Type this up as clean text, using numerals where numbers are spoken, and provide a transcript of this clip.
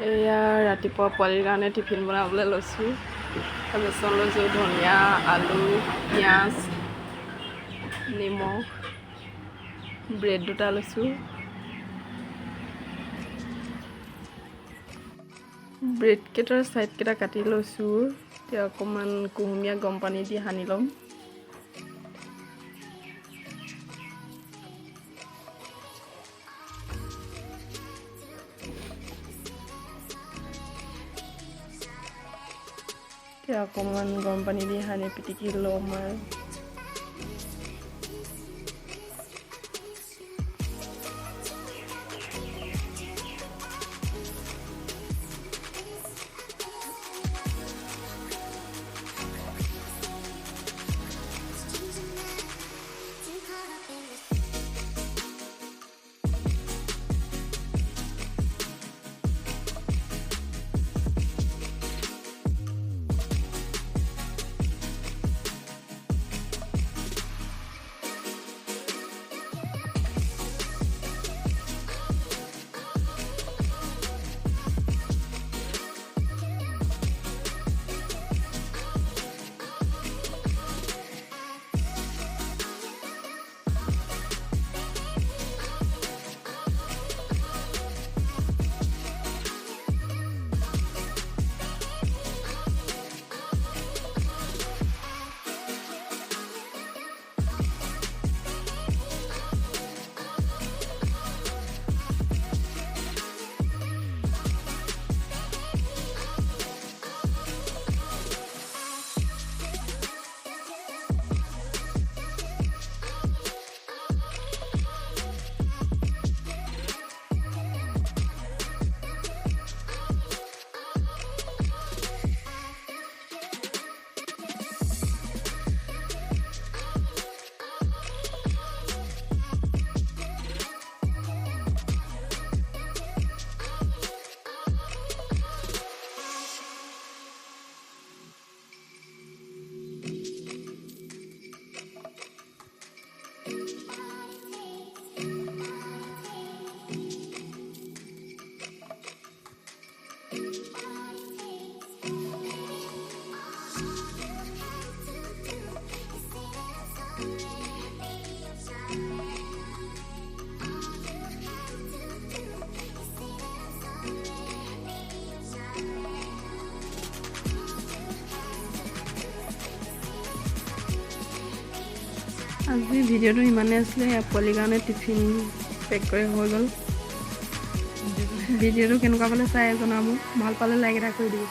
এয়া ৰাতিপুৱা পোৱালিৰ কাৰণে টিফিন বনাবলৈ লৈছোঁ। বেচন লৈছোঁ, ধনিয়া, আলু, পিঁয়াজ, নিমখ, ব্ৰেড দুটা লৈছোঁ। ব্ৰেডকেইটাৰ ছাইডকেইটা কাটি লৈছোঁ। এতিয়া অকণমান কুহুমীয়া গৰম পানী দি সানি ল'ম। এতিয়া অকণমান গৰম পানী দি সানি পিটিকি ল'ম আৰু আজি ভিডিঅ'টো ইমানেই আছিলে। পোৱালিৰ কাৰণে টিফিন পেক কৰি হৈ গ'ল। ভিডিঅ'টো কেনেকুৱা পালে চাই জনাব। ভাল পালে লাইক এটা কৰি দিব।